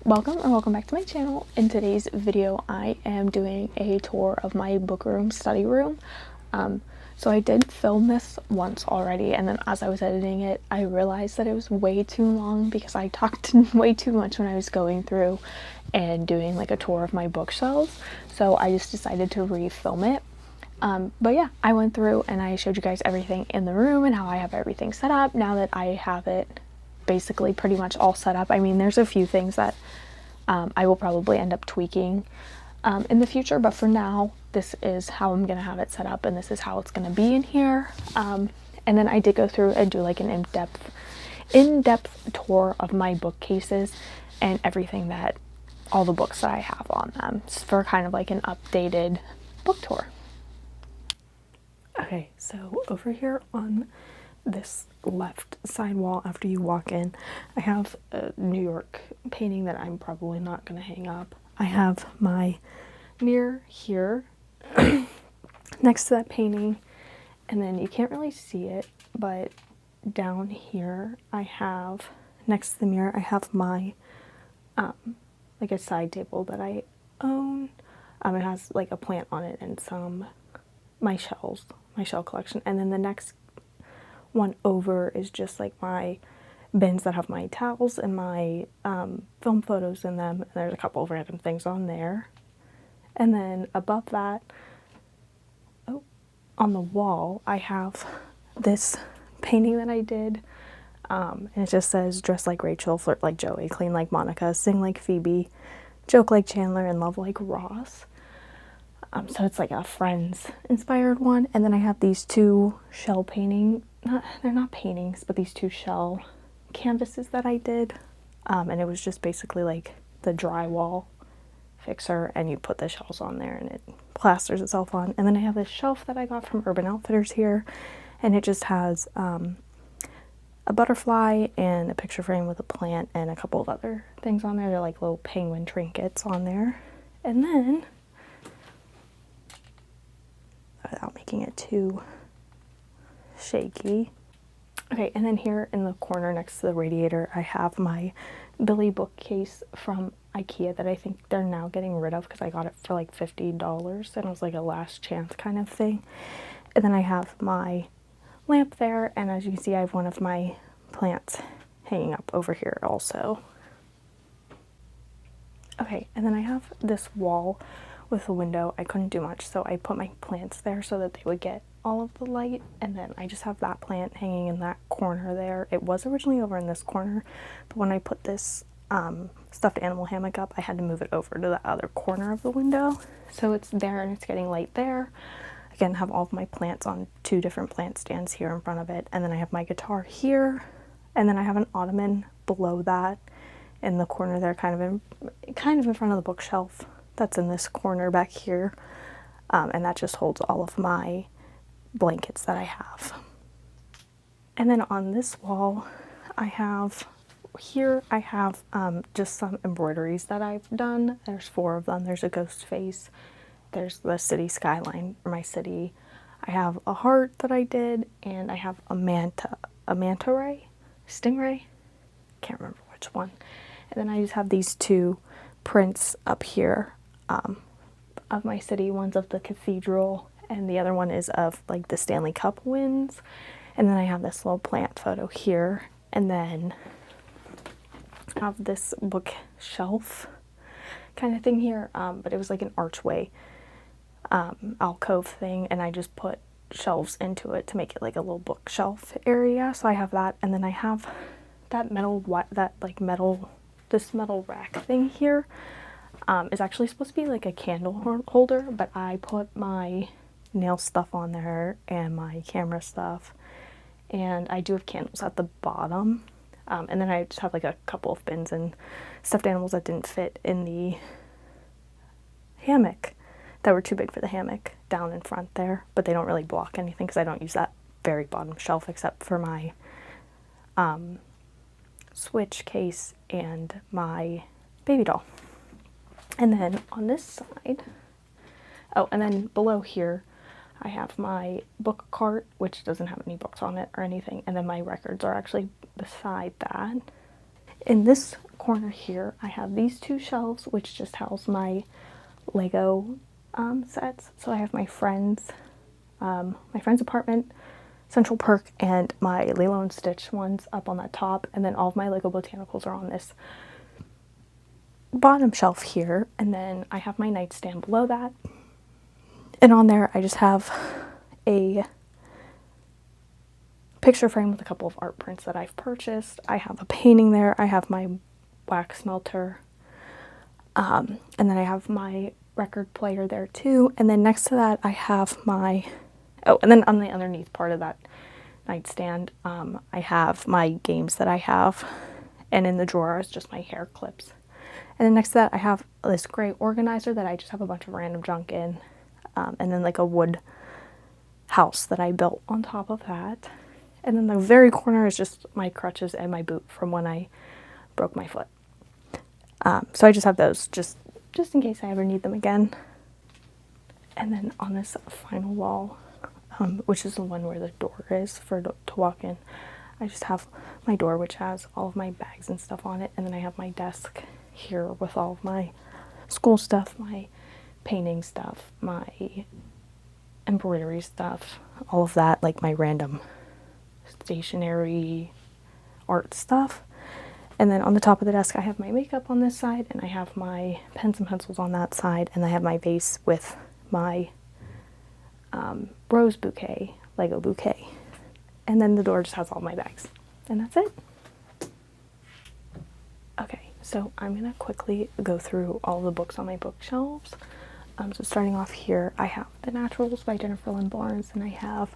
Welcome or welcome back to my channel. In today's video I am doing a tour of my book room, study room. So I did film this once already, and then as I was editing it I realized that it was way too long because I talked way too much when I was going through and doing like a tour of my bookshelves. So I just decided to re-film it. But yeah, I went through and I showed you guys everything in the room and how I have everything set up now that I have it basically pretty much all set up. I mean, there's a few things that I will probably end up tweaking in the future, but for now this is how I'm gonna have it set up and this is how it's gonna be in here. And then I did go through and do like an in-depth tour of my bookcases and everything, that all the books that I have on them, for kind of like an updated book tour. Okay, so over here on this left side wall after you walk in, I have a New York painting that I'm probably not going to hang up. I have my mirror here next to that painting, and then you can't really see it, but down here I have, next to the mirror, I have my like a side table that I own. It has like a plant on it and some my shells, my shell collection, and then the next one over is just like my bins that have my towels and my film photos in them, and there's a couple of random things on there. And then above that, oh, on the wall I have this painting that I did, and it just says dress like Rachel, flirt like Joey, clean like Monica, sing like Phoebe, joke like Chandler, and love like Ross. So it's like a Friends inspired one. And then I have these two shell painting, they're not paintings, but these two shell canvases that I did. And it was just basically like the drywall fixer, and you put the shells on there and it plasters itself on. And then I have this shelf that I got from Urban Outfitters here, and it just has a butterfly and a picture frame with a plant and a couple of other things on there. They're like little penguin trinkets on there. And then, without making it too shaky. Okay, and then here in the corner next to the radiator, I have my Billy bookcase from IKEA that I think they're now getting rid of because I got it for like $50 and it was like a last chance kind of thing. And then I have my lamp there, and as you can see I have one of my plants hanging up over here also. Okay, and then I have this wall with a window. I couldn't do much, so I put my plants there so that they would get all of the light, and then I just have that plant hanging in that corner there. It was originally over in this corner, but when I put this stuffed animal hammock up, I had to move it over to the other corner of the window, so it's there and it's getting light there. Again, have all of my plants on two different plant stands here in front of it, and then I have my guitar here, and then I have an ottoman below that in the corner there, kind of in front of the bookshelf that's in this corner back here, and that just holds all of my blankets that I have. And then on this wall I have just some embroideries that I've done. There's 4 of them. There's a ghost face, there's the city skyline for my city, I have a heart that I did, and I have a manta ray, stingray, can't remember which one. And then I just have these 2 prints up here of my city. One's of the cathedral and the other one is of like the Stanley Cup wins. And then I have this little plant photo here, and then I have this bookshelf kind of thing here, but it was like an archway alcove thing, and I just put shelves into it to make it like a little bookshelf area. So I have that, and then I have that this metal rack thing here. Is actually supposed to be like a candle holder, but I put my nail stuff on there and my camera stuff, and I do have candles at the bottom, and then I just have like a couple of bins and stuffed animals that didn't fit in the hammock, that were too big for the hammock down in front there, but they don't really block anything because I don't use that very bottom shelf except for my Switch case and my baby doll. And then on this side, oh, and then below here I have my book cart, which doesn't have any books on it or anything, and then my records are actually beside that. In this corner here, I have these two shelves, which just house my Lego sets. So I have my friend's apartment, Central Perk, and my Lilo and Stitch ones up on that top, and then all of my Lego Botanicals are on this bottom shelf here, and then I have my nightstand below that, and on there I just have a picture frame with a couple of art prints that I've purchased. I have a painting there, I have my wax melter, and then I have my record player there too, and then next to that I have my, oh, and then on the underneath part of that nightstand, I have my games that I have, and in the drawer is just my hair clips. And then next to that I have this gray organizer that I just have a bunch of random junk in, and then like a wood house that I built on top of that. And then the very corner is just my crutches and my boot from when I broke my foot. So I just have those just in case I ever need them again. And then on this final wall, which is the one where the door is to walk in, I just have my door, which has all of my bags and stuff on it, and then I have my desk here with all of my school stuff, my painting stuff, my embroidery stuff, all of that, like my random stationery art stuff. And then on the top of the desk I have my makeup on this side, and I have my pens and pencils on that side, and I have my vase with my rose bouquet, Lego bouquet. And then the door just has all my bags, and that's it. Okay, so I'm gonna quickly go through all the books on my bookshelves. So starting off here, I have The Naturals by Jennifer Lynn Barnes, and I have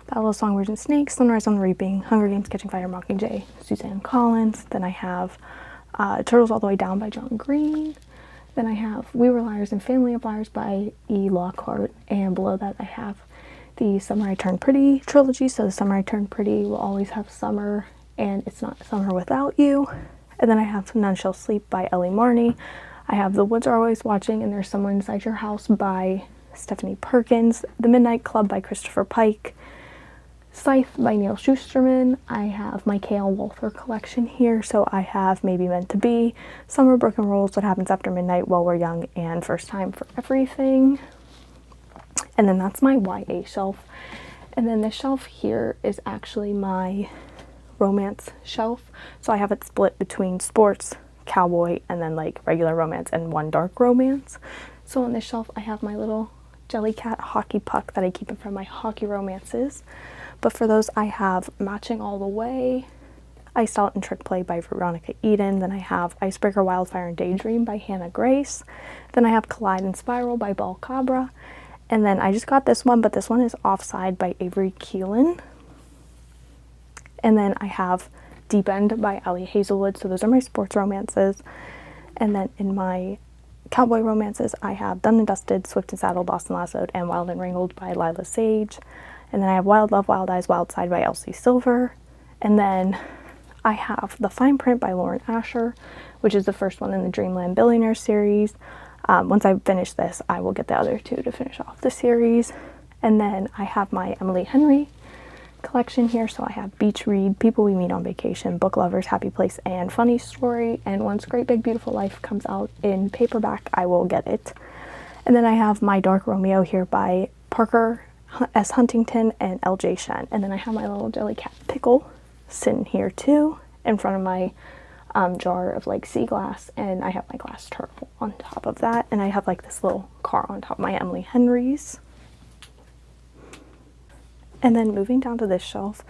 Battle of Songbirds and Snakes, Sunrise on the Reaping, Hunger Games, Catching Fire, Mockingjay, Suzanne Collins. Then I have Turtles All the Way Down by John Green. Then I have We Were Liars and Family of Liars by E. Lockhart, and below that I have the Summer I Turned Pretty trilogy. So The Summer I Turned Pretty, Will Always Have Summer, and It's Not Summer Without You. And then I have None Shall Sleep by Ellie Marney. I have The Woods Are Always Watching and There's Someone Inside Your House by Stephanie Perkins. The Midnight Club by Christopher Pike. Scythe by Neil Shusterman. I have my K.L. Walther collection here, so I have Maybe Meant to Be, Summer Broken Rules, What Happens After Midnight, While We're Young, and First Time for Everything. And then that's my YA shelf. And then this shelf here is actually my romance shelf. So I have it split between sports, cowboy, and then like regular romance and one dark romance. So on this shelf I have my little Jellycat hockey puck that I keep in front of my hockey romances. But for those I have Matching All the Way, Iced Out and Trick Play by Veronica Eden. Then I have Icebreaker, Wildfire, and Daydream by Hannah Grace. Then I have Collide and Spiral by Ball Cabra. And then I just got this one, but this one is Offside by Avery Keelan. And then I have Deep End by Allie Hazelwood. So those are my sports romances. And then in my cowboy romances, I have Done and Dusted, Swift and Saddle, Boston Lassoed, and Wild and Wrangled by Lila Sage. And then I have Wild Love, Wild Eyes, Wild Side by Elsie Silver. And then I have The Fine Print by Lauren Asher, which is the first one in the Dreamland Billionaire series. Once I finish this, I will get the other two to finish off the series. And then I have my Emily Henry collection here. So I have Beach Read, People We Meet on Vacation, Book Lovers, Happy Place, and Funny Story. And once Great Big Beautiful Life comes out in paperback, I will get it. And then I have My Dark Romeo here by Parker S. Huntington and L.J. Shen. And then I have my little Jellycat pickle sitting here too in front of my jar of like sea glass, and I have my glass turtle on top of that, and I have like this little car on top of my Emily Henry's. And then moving down to this shelf,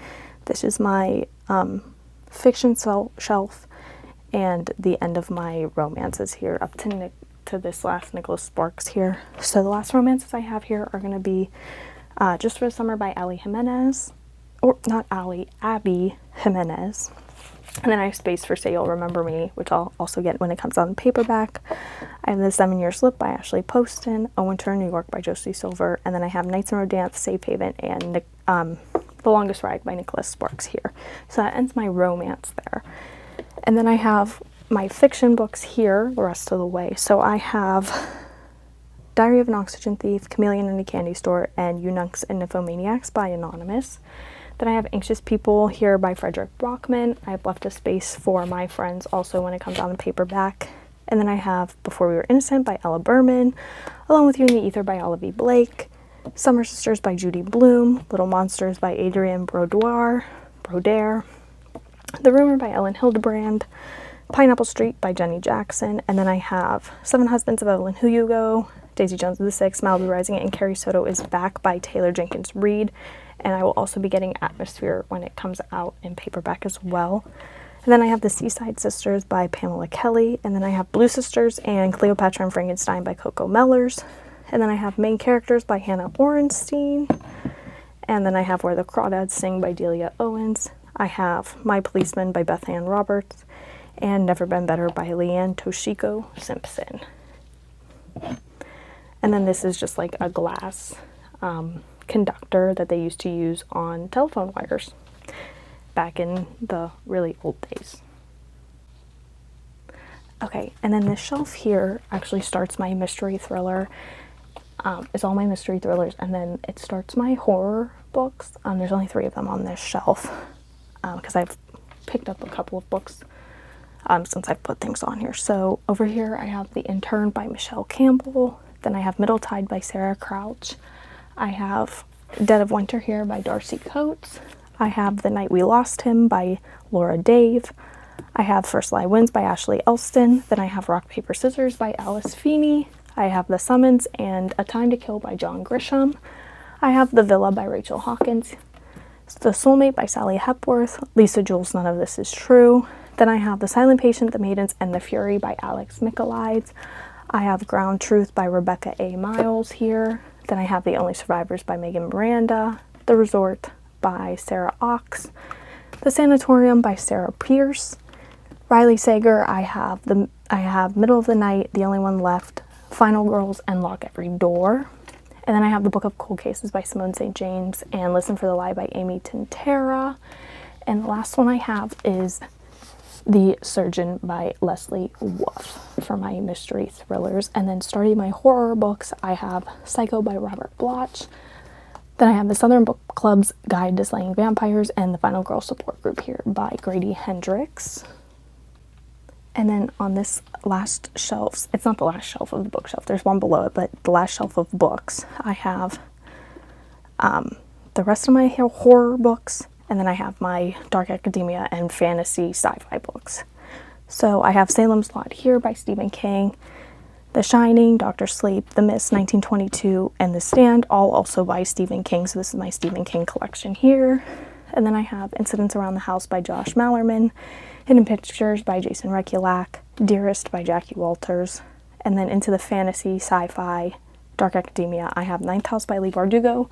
this is my fiction shelf and the end of my romances here up to this last Nicholas Sparks here. So the last romances I have here are going to be Just for the Summer by Abby Jimenez. And then I have Space for Say You'll Remember Me, which I'll also get when it comes out in paperback. I have The 7 Year Slip by Ashley Poston, A Winter in New York by Josie Silver, and then I have Nights in Rodanthe, Safe Haven, and The Longest Ride by Nicholas Sparks here. So that ends my romance there. And then I have my fiction books here the rest of the way. So I have Diary of an Oxygen Thief, Chameleon in a Candy Store, and Eunuchs and Nymphomaniacs by Anonymous. Then I have Anxious People here by Frederick Brockman. I've left a space for My Friends also when it comes out in paperback. And then I have Before We Were Innocent by Ella Berman, Alone with You in the Ether by Olivia Blake, Summer Sisters by Judy Blume, Little Monsters by Adrienne Brodare, The Rumor by Ellen Hildebrand, Pineapple Street by Jenny Jackson, and then I have Seven Husbands of Evelyn Hugo, Daisy Jones and the Six, Malibu Rising, and Carrie Soto is Back by Taylor Jenkins Reid, and I will also be getting Atmosphere when it comes out in paperback as well. And then I have The Seaside Sisters by Pamela Kelly, and then I have Blue Sisters and Cleopatra and Frankenstein by Coco Mellors, and then I have Main Characters by Hannah Orenstein, and then I have Where the Crawdads Sing by Delia Owens. I have My Policeman by Beth Ann Roberts, and Never Been Better by Leanne Toshiko Simpson. And then this is just like a glass conductor that they used to use on telephone wires back in the really old days. Okay, and then this shelf here actually starts my mystery thriller. It's all my mystery thrillers, and then it starts my horror books. There's only 3 of them on this shelf because I've picked up a couple of books since I've put things on here. So over here I have The Intern by Michelle Campbell. Then I have Middle Tide by Sarah Crouch. I have Dead of Winter here by Darcy Coates. I have The Night We Lost Him by Laura Dave. I have First Lie Wins by Ashley Elston. Then I have Rock, Paper, Scissors by Alice Feeney. I have The Summons and A Time to Kill by John Grisham. I have The Villa by Rachel Hawkins. The Soulmate by Sally Hepworth. Lisa Jules' None of This Is True. Then I have The Silent Patient, The Maidens, and The Fury by Alex Michaelides. I have Ground Truth by Rebecca A. Miles here. Then I have The Only Survivors by Megan Miranda. The Resort by Sarah Ox. The Sanatorium by Sarah Pierce. Riley Sager, I have Middle of the Night, The Only One Left, Final Girls, and Lock Every Door. And then I have The Book of Cold Cases by Simone St. James and Listen for the Lie by Amy Tintera. And the last one I have is The Surgeon by Leslie Wolf for my mystery thrillers. And then starting my horror books, I have Psycho by Robert Bloch. Then I have The Southern Book Club's Guide to Slaying Vampires and The Final Girl Support Group here by Grady Hendrix. And then on this last shelf, it's not the last shelf of the bookshelf, there's one below it, but the last shelf of books, I have the rest of my horror books, and then I have my dark academia and fantasy sci-fi books. So I have Salem's Lot here by Stephen King, The Shining, Doctor Sleep, The Mist, 1922, and The Stand, all also by Stephen King. So this is my Stephen King collection here. And then I have Incidents Around the House by Josh Mallerman, Hidden Pictures by Jason Rekulak, Dearest by Jackie Walters, and then into the fantasy, sci-fi, dark academia, I have Ninth House by Leigh Bardugo,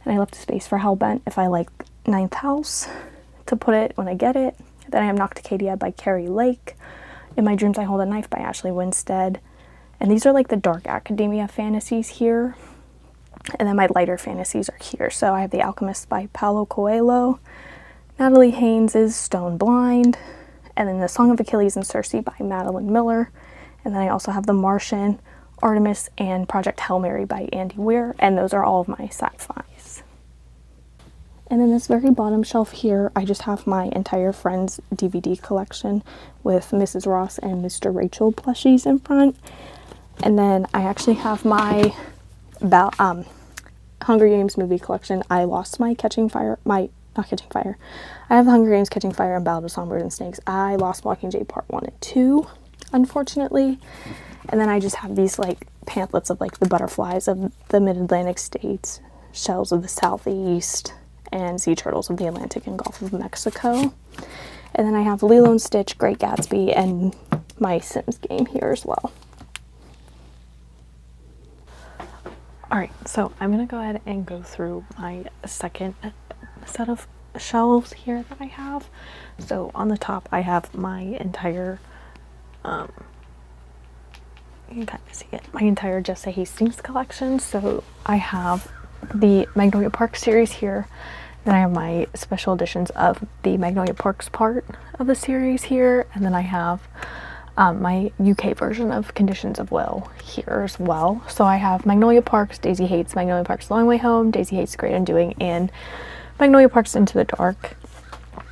and I left a space for Hellbent if I like Ninth House to put it when I get it. Then I have Nocticadia by Carrie Lake, In My Dreams I Hold a Knife by Ashley Winstead, and these are like the dark academia fantasies here, and then my lighter fantasies are here. So I have The Alchemist by Paulo Coelho, Natalie Haynes' Stone Blind, and then The Song of Achilles and Circe by Madeline Miller. And then I also have The Martian, Artemis, and Project Hail Mary by Andy Weir, and those are all of my sci-fis. And in this very bottom shelf here, I just have my entire Friends DVD collection with Mrs. Ross and Mr. Rachel plushies in front. And then I actually have my Hunger Games movie collection. I lost my I have Hunger Games, Catching Fire, and Ballad of Songbirds and Snakes. I lost Mockingjay Part 1 and 2, unfortunately. And then I just have these like pamphlets of like the butterflies of the mid-Atlantic states, shells of the southeast, and sea turtles of the Atlantic and Gulf of Mexico. And then I have Lilo and Stitch, Great Gatsby, and my Sims game here as well. Alright, so I'm going to go ahead and go through my second set of shelves here that I have. So on the top I have my entire you can kind of see it, my entire Jessa Hastings collection. So I have the Magnolia Park series here, then I have my special editions of the Magnolia Parks part of the series here, and then I have my UK version of Conditions of Will here as well. So I have Magnolia Parks, Daisy Hates Magnolia Parks The Long Way Home, Daisy Hates The Great Undoing, and Magnolia Parks Into the Dark.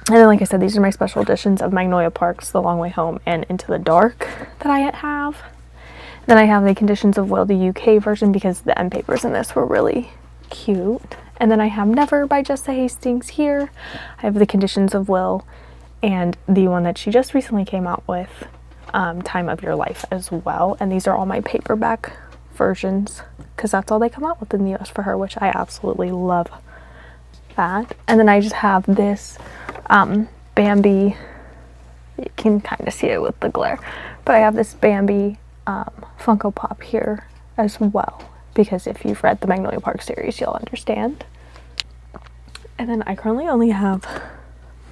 And then, like I said, these are my special editions of Magnolia Parks, The Long Way Home, and Into the Dark that I have. Then I have the Conditions of Will, the UK version, because the end papers in this were really cute. And then I have Never by Jessa Hastings here. I have the Conditions of Will and the one that she just recently came out with, Time of Your Life as well. And these are all my paperback versions because that's all they come out with in the US for her, which I absolutely love that. And then I just have this Bambi. You can kind of see it with the glare, but I have this Bambi Funko Pop here as well, because if you've read the Magnolia Park series, you'll understand. And then I currently only have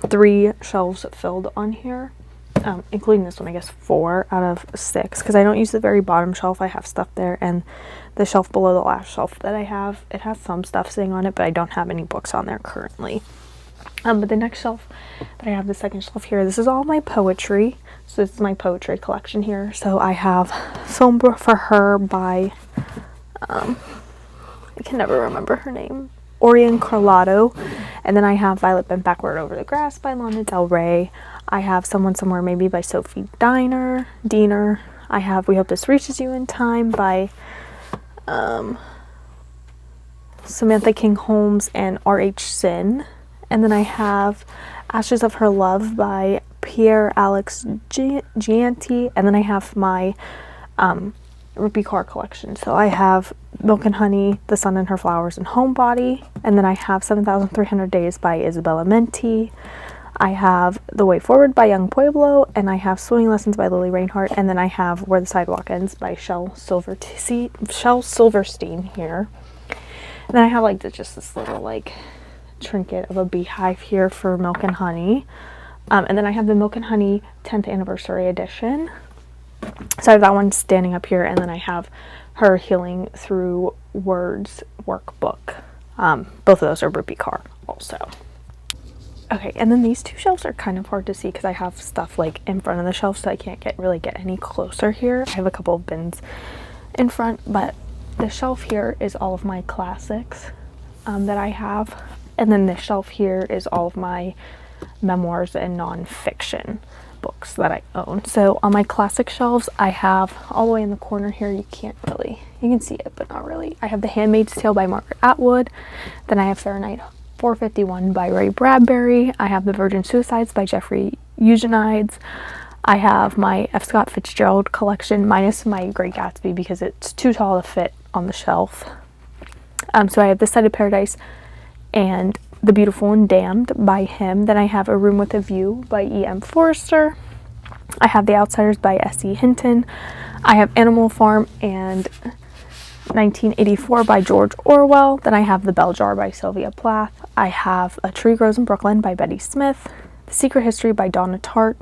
3 shelves filled on here, including this one, I guess 4 out of 6, because I don't use the very bottom shelf. I have stuff there, and the shelf below the last shelf that I have, it has some stuff sitting on it, but I don't have any books on there currently. But the next shelf that I have, the second shelf here, this is all my poetry. So this is my poetry collection here. So I have Film for Her by, I can never remember her name, Orion Carlotto. And then I have Violet Bent Backward Over the Grass by Lana Del Rey. I have Someone Somewhere Maybe by Sophie Diener. I have We Hope This Reaches You in Time by Samantha King Holmes and R.H. Sin. And then I have Ashes of Her Love by Pierre Alex Gianti. And then I have my Rupi Kaur collection. So I have Milk and Honey, The Sun and Her Flowers, and Homebody. And then I have 7,300 Days by Isabella Menti. I have The Way Forward by Young Pueblo. And I have Swimming Lessons by Lily Reinhart. And then I have Where the Sidewalk Ends by Shel Silverstein here. And then I have like just this little like trinket of a beehive here for Milk and Honey. And then I have the Milk and Honey 10th Anniversary Edition. So I have that one standing up here, and then I have her Healing Through Words workbook. Both of those are Rupi Kaur also. Okay, and then these 2 shelves are kind of hard to see because I have stuff like in front of the shelf, so I can't really get any closer here. I have a couple of bins in front, but the shelf here is all of my classics that I have. And then this shelf here is all of my memoirs and nonfiction books that I own. So on my classic shelves, I have all the way in the corner here, you can see it, but not really. I have The Handmaid's Tale by Margaret Atwood. Then I have Fahrenheit 451 by Ray Bradbury. I have The Virgin Suicides by Jeffrey Eugenides. I have my F. Scott Fitzgerald collection, minus my Great Gatsby because it's too tall to fit on the shelf. So I have This Side of Paradise and The Beautiful and Damned by him. Then I have A Room with a View by E.M. Forster. I have The Outsiders by S.E. Hinton. I have Animal Farm and 1984 by George Orwell. Then I have The Bell Jar by Sylvia Plath. I have A Tree Grows in Brooklyn by Betty Smith. The Secret History by Donna Tartt.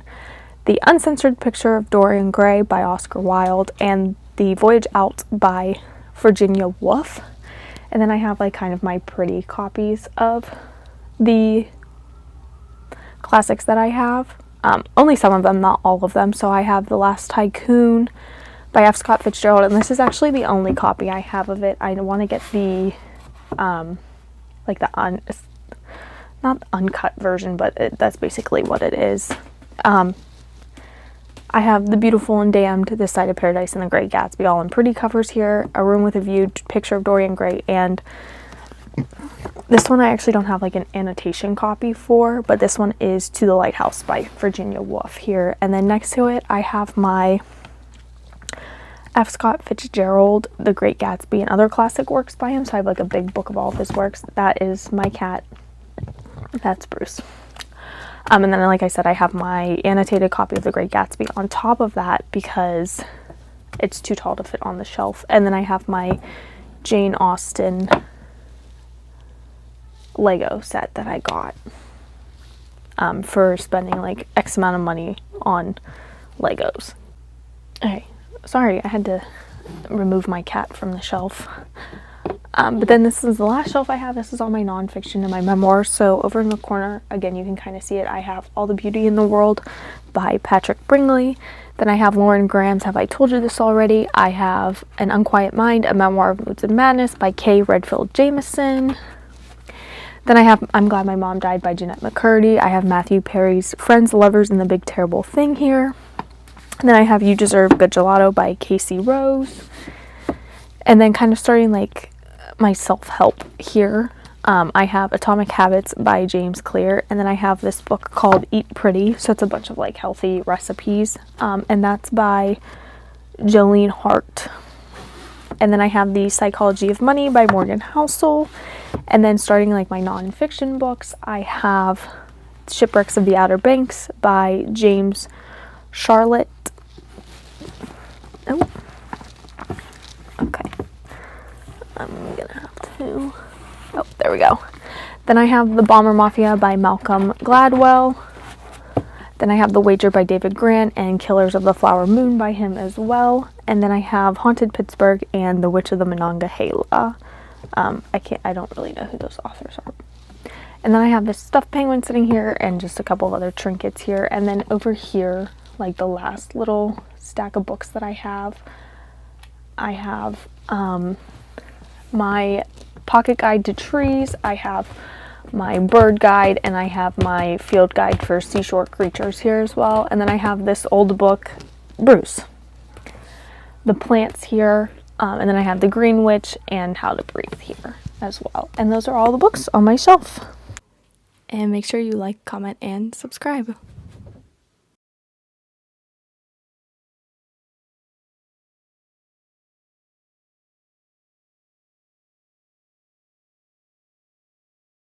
The Uncensored Picture of Dorian Gray by Oscar Wilde. And The Voyage Out by Virginia Woolf. And then I have like kind of my pretty copies of the classics that I have. Only some of them, not all of them. So I have The Last Tycoon by F. Scott Fitzgerald, and this is actually the only copy I have of it. I want to get the not uncut version, but that's basically what it is. I have The Beautiful and Damned, This Side of Paradise, and The Great Gatsby all in pretty covers here. A Room with a View, Picture of Dorian Gray, and this one I actually don't have like an annotation copy for, but this one is To the Lighthouse by Virginia Woolf here. And then next to it I have my F. Scott Fitzgerald, The Great Gatsby, and other classic works by him. So I have like a big book of all of his works. That is my cat. That's Bruce. And then, like I said, I have my annotated copy of The Great Gatsby on top of that because it's too tall to fit on the shelf. And then I have my Jane Austen Lego set that I got for spending like X amount of money on Legos. Okay, sorry, I had to remove my cat from the shelf. But then this is the last shelf I have. This is all my nonfiction and my memoirs. So over in the corner, again, you can kind of see it. I have All the Beauty in the World by Patrick Bringley. Then I have Lauren Graham's Have I Told You This Already? I have An Unquiet Mind, A Memoir of Moods and Madness by Kay Redfield Jamison. Then I have I'm Glad My Mom Died by Jeanette McCurdy. I have Matthew Perry's Friends, Lovers, and the Big Terrible Thing here. And then I have You Deserve Good Gelato by Casey Rose. And then kind of starting like my self-help here, I have Atomic Habits by James Clear. And then I have this book called Eat Pretty. So it's a bunch of like healthy recipes. And that's by Jolene Hart. And then I have The Psychology of Money by Morgan Housel. And then starting like my nonfiction books, I have Shipwrecks of the Outer Banks by James Charlotte. Oh, okay. I'm gonna have to. Oh, there we go. Then I have The Bomber Mafia by Malcolm Gladwell. Then I have The Wager by David Grant and Killers of the Flower Moon by him as well. And then I have Haunted Pittsburgh and The Witch of the Monongahela. I don't really know who those authors are. And then I have this stuffed penguin sitting here and just a couple of other trinkets here. And then over here, like the last little stack of books that I have my pocket guide to trees, I have my bird guide, and I have my field guide for seashore creatures here as well. And then I have this old book, Bruce, the plants here, and then I have The Green Witch and How to Breathe here as well. And those are all the books on my shelf. And make sure you like, comment, and subscribe.